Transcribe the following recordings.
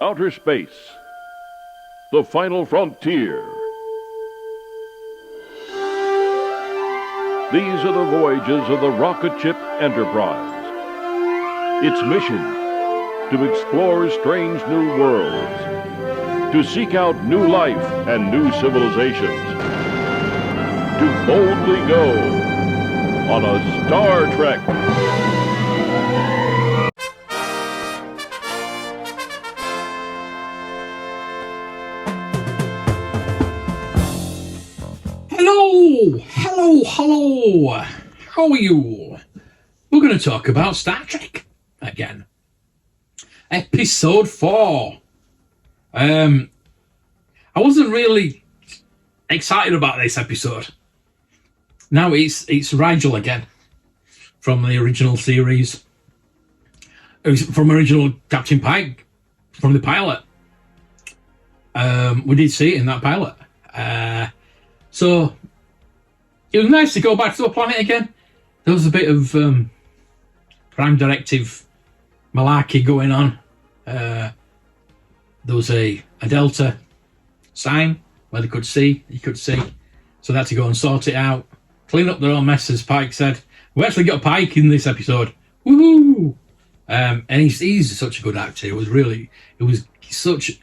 outer space, the final frontier. These are the voyages of the rocket ship Enterprise. Its mission, to explore strange new worlds, to seek out new life and new civilizations, to boldly go on a Star Trek. Hello. How are you? We're going to talk about Star Trek again. Episode 4. I wasn't really excited about this episode. Now it's Rigel again from the original series. It was from original Captain Pike from the pilot. We did see it in that pilot. So it was nice to go back to the planet again. There was a bit of Prime Directive malarkey going on. There was a Delta sign where you could see. So they had to go and sort it out, clean up their own mess, as Pike said. We actually got Pike in this episode. Woohoo! And he's such a good actor. It was such.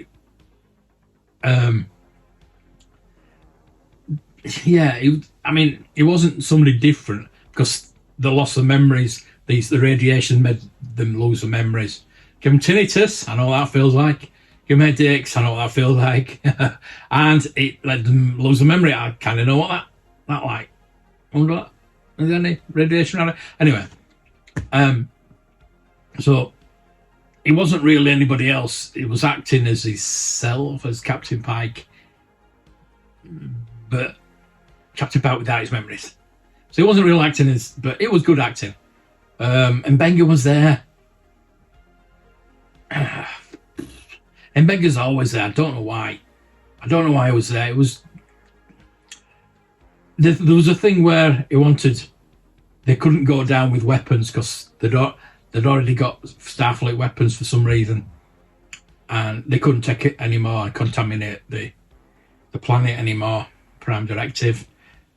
It wasn't somebody different because the loss of memories, the radiation made them lose the memories. Give them tinnitus, I know what that feels like. Give them headaches, I know what that feels like. And it let them lose the memory. I kind of know what that like. I wonder what? Is there any radiation around it? Anyway, so it wasn't really anybody else. It was acting as himself, as Captain Pike. But Captain Pike without his memories. So it wasn't real acting, but it was good acting. And Benga was there. And Benga's always there. I don't know why. He was there. It was there was a thing where they couldn't go down with weapons because they'd already got Starfleet weapons for some reason, and they couldn't take it anymore and contaminate the planet anymore. Prime Directive.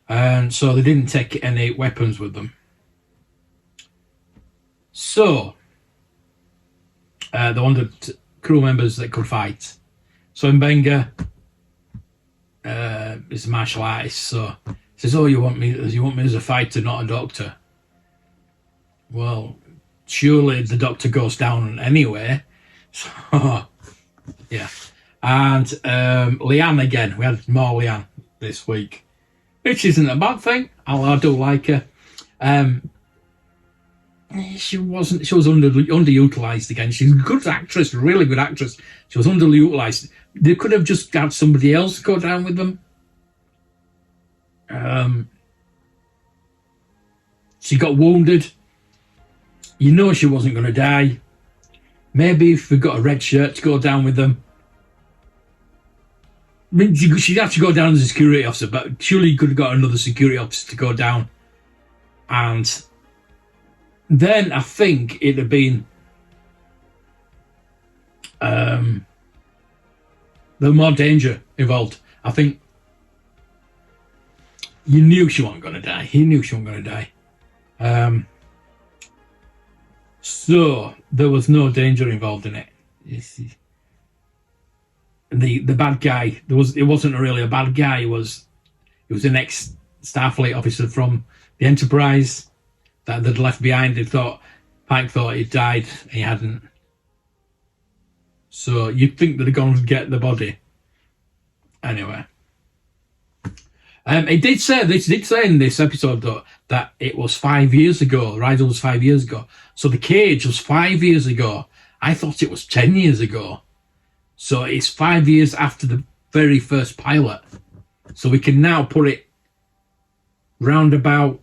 And so they didn't take any weapons with them. So they wanted crew members that could fight. So Mbenga is a martial artist, so he says, "Oh, you want me as a fighter, not a doctor?" Well, surely the doctor goes down anyway. So yeah. And Leanne again. We had more Leanne this week, which isn't a bad thing. I do like her. She was underutilized again. She's a good actress, really good actress. She was underutilized. They could have just had somebody else go down with them. She got wounded. You know she wasn't going to die. Maybe if we got a red shirt to go down with them. I mean, she'd have to go down as a security officer, but surely you could have got another security officer to go down. And then I think it'd have been the more danger involved. I think you knew she wasn't going to die. He knew she wasn't going to die. So there was no danger involved in it. The bad guy, it wasn't really a bad guy. He was an ex-Starfleet officer from the Enterprise that they'd left behind. Pike thought he'd died, and he hadn't. So you'd think they'd have gone to get the body. Anyway, they did say in this episode though that it was 5 years ago. Rigel was 5 years ago. So the cage was 5 years ago. I thought it was 10 years ago. So it's 5 years after the very first pilot. So we can now put it round about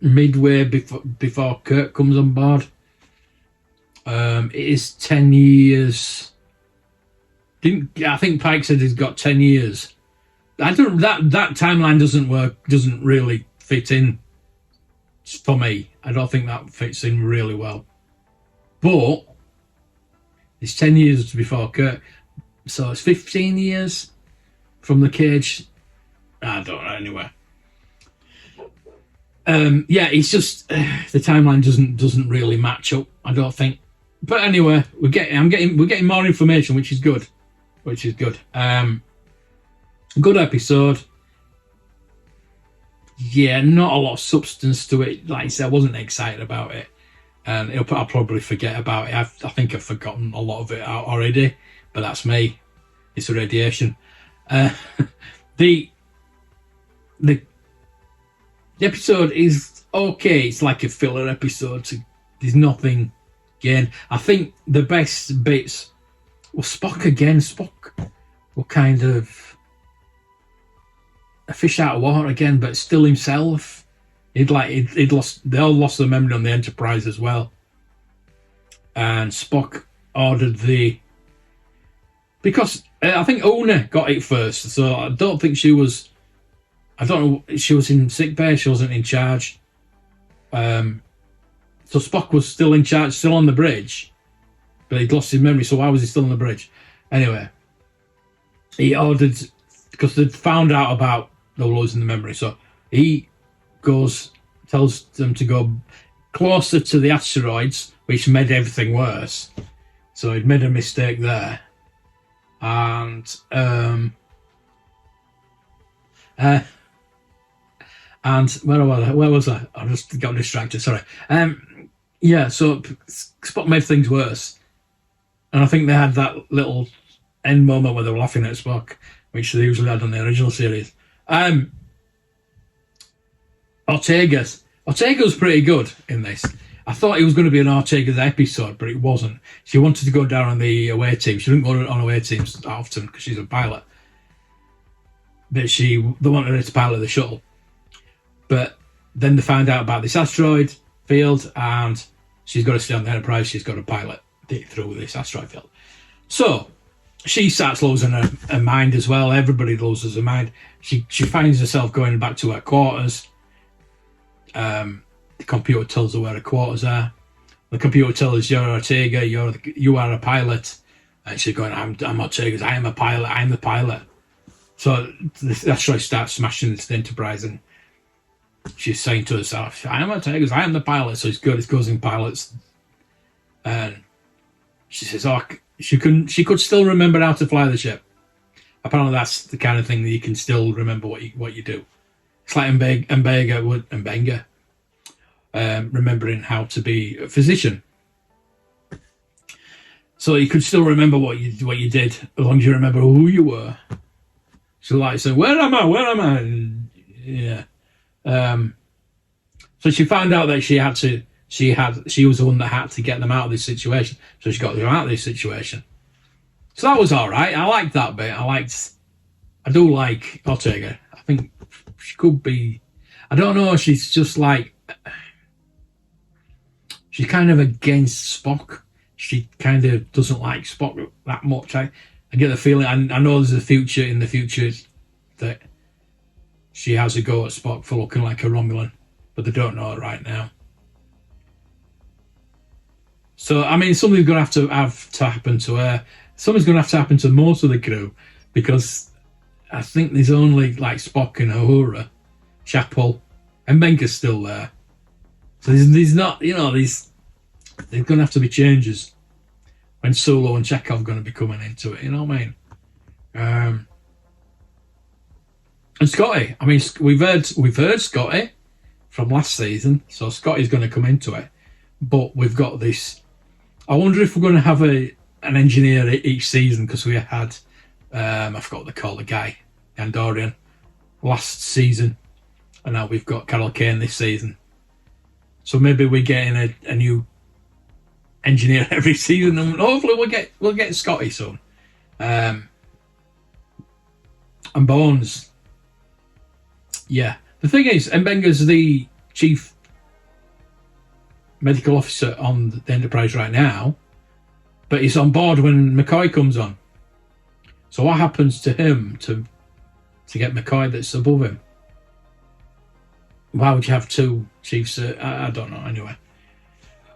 midway before Kirk comes on board. It is 10 years. I think Pike said he's got 10 years. That timeline doesn't really fit in for me. I don't think that fits in really well. But It's 10 years before Kirk. So it's 15 years from the cage. I don't know, anyway. Yeah, it's just the timeline doesn't really match up, I don't think. But anyway, we're getting more information, which is good. Good episode. Yeah, not a lot of substance to it. Like I said, I wasn't excited about it. And I'll probably forget about it. I think I've forgotten a lot of it out already, but that's me. It's a radiation. The episode is okay. It's like a filler episode. There's nothing again. I think the best bits were Spock again. Spock were kind of a fish out of water again, but still himself. They all lost their memory on the Enterprise as well. And Spock ordered because I think Una got it first, so I don't think she was in sick bay, she wasn't in charge. So Spock was still in charge, still on the bridge, but he'd lost his memory, so why was he still on the bridge? Anyway, he ordered, because they'd found out about the losing the memory, so he tells them to go closer to the asteroids, which made everything worse. So he'd made a mistake there. And where was I? I just got distracted, sorry. Yeah, so Spock made things worse. And I think they had that little end moment where they were laughing at Spock, which they usually had on the original series. Ortega was pretty good in this. I thought it was going to be an Ortega's episode, but it wasn't. She wanted to go down on the away team. She didn't go on away teams that often because she's a pilot. But they wanted her to pilot the shuttle. But then they found out about this asteroid field, and she's got to stay on the Enterprise. She's got to pilot it through this asteroid field. So she starts losing her mind as well. Everybody loses her mind. She finds herself going back to her quarters. The computer tells her where her quarters are. The computer tells her, you're Ortega, you are a pilot. And she's going, I'm Ortega's, I am a pilot, I'm the pilot. So the asteroid starts smashing into the Enterprise, and she's saying to herself, I am Ortega's, I am the pilot. So it's good, it's causing pilots. And she says, she could still remember how to fly the ship. Apparently that's the kind of thing that you can still remember what you do. It's like Mbenga remembering how to be a physician. So you could still remember what you did as long as you remember who you were. So like saying, where am I? And, yeah. So she found out that she was the one that had to get them out of this situation. So she got them out of this situation. So that was all right. I liked that bit. I do like Ortega. I think she could be, I don't know, she's just like, she's kind of against Spock. She kind of doesn't like Spock that much. I get the feeling, I know there's in the future that she has a go at Spock for looking like a Romulan, but they don't know it right now. So, I mean, something's going to have to happen to her. Something's going to have to happen to most of the crew, because I think there's only like Spock and Uhura, Chapel, and Benka's still there. So there's not, there's going to have to be changes when Solo and Chekhov are going to be coming into it. You know what I mean? And Scotty. I mean, we've heard Scotty from last season, so Scotty's going to come into it. But we've got this. I wonder if we're going to have an engineer each season, because we had I forgot what they call the guy, Andorian, last season, and now we've got Carol Kane this season. So maybe we're getting a new engineer every season, and hopefully we'll get Scotty soon. And Bones. Yeah. The thing is, Mbenga's the chief medical officer on the Enterprise right now, but he's on board when McCoy comes on. So what happens to him to get McCoy that's above him? Why would you have two chiefs? I don't know. Anyway,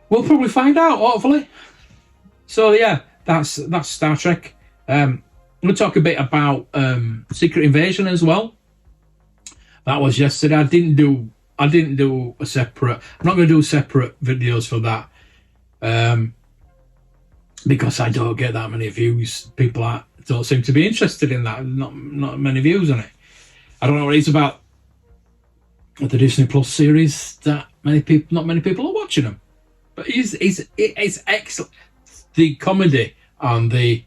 we'll probably find out, hopefully. So yeah, that's Star Trek. I'm going to talk a bit about Secret Invasion as well. That was yesterday. I didn't do a separate. I'm not going to do separate videos for that because I don't get that many views. People don't seem to be interested in that. Not many views on it. I don't know what it's about. The Disney Plus series that not many people are watching them, but it's excellent. The comedy and the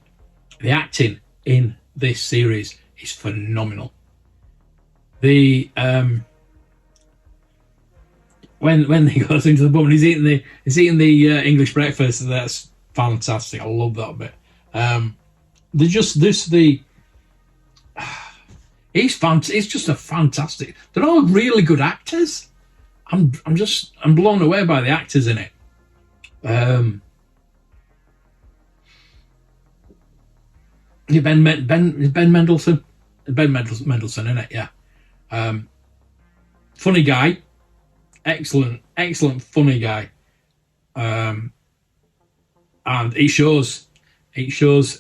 acting in this series is phenomenal. The when he goes into the pub and he's eating the English breakfast, that's fantastic. I love that bit. It's just a fantastic. They're all really good actors. I'm blown away by the actors in it. Ben Mendelsohn. Ben Mendelsohn in it, yeah. Funny guy, excellent funny guy, and it shows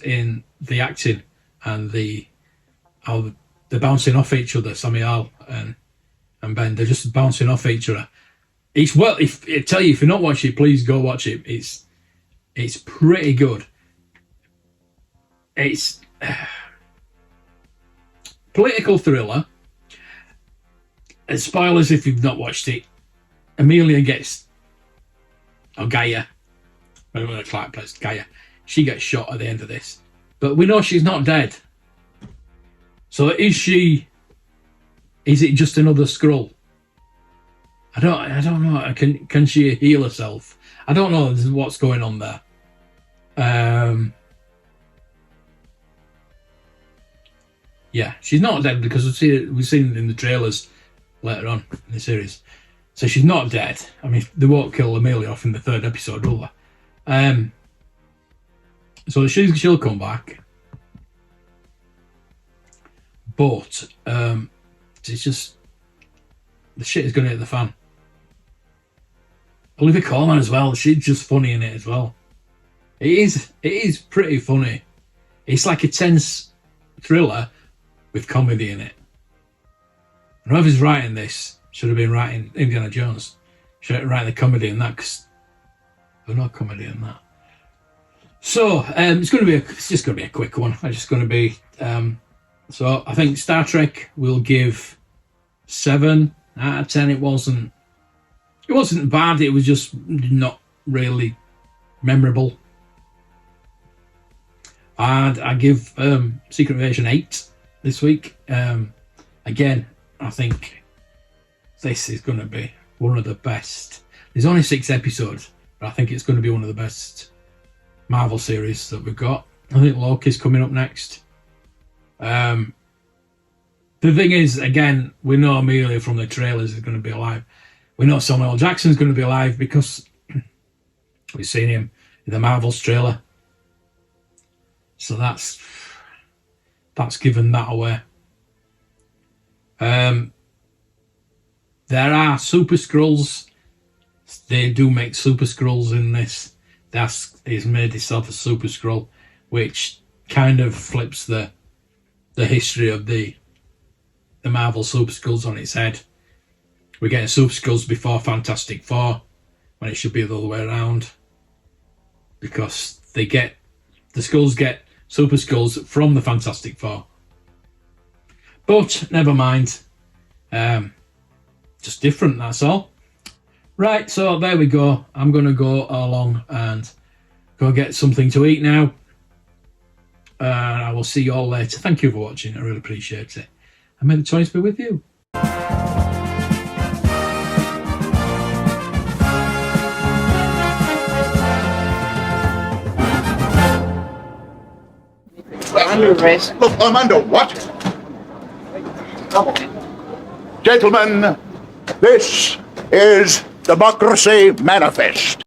in the acting and how they're bouncing off each other. Samuel and Ben, they're just bouncing off each other. If I tell you, if you're not watching it, please go watch it. It's pretty good. It's political thriller. And spoilers if you've not watched it. Amelia Gaia, Clark plays Gaia. She gets shot at the end of this, but we know she's not dead. So is she? Is it just another Skrull? I don't know. Can she heal herself? I don't know what's going on there. Yeah, she's not dead because we've seen it in the trailers later on in the series. So she's not dead. I mean, they won't kill Amelia off in the 3rd episode, will they? So she'll come back. But it's just the shit is going to hit the fan. Olivia Colman as well. She's just funny in it as well. It is pretty funny. It's like a tense thriller with comedy in it. And whoever's writing this should have been writing Indiana Jones. Should have writing the comedy in that, because there's no comedy in that. So it's just going to be a quick one. It's just going to be. So I think Star Trek will give 7 out of 10. It wasn't bad. It was just not really memorable. And I give Secret Invasion 8 this week. Again, I think this is going to be one of the best. There's only 6 episodes, but I think it's going to be one of the best Marvel series that we've got. I think Loki's coming up next. The thing is, again, we know Amelia from the trailers is going to be alive. We know Samuel Jackson's going to be alive because we've seen him in the Marvels trailer. So that's given that away. There are Super Skrulls. They do make Super Skrulls in this. He's made himself a Super Skrull, which kind of flips the history of the Marvel Super Skrulls on its head. We're getting Super Skrulls before Fantastic Four, when it should be the other way around, because the Skrulls get Super Skrulls from the Fantastic Four. But never mind. Just different, that's all. Right, so there we go. I'm going to go along and go get something to eat now. And I will see you all later. Thank you for watching. I really appreciate it. And may the choice be with you. Under arrest. Look, I'm under what? Gentlemen, this is Democracy Manifest.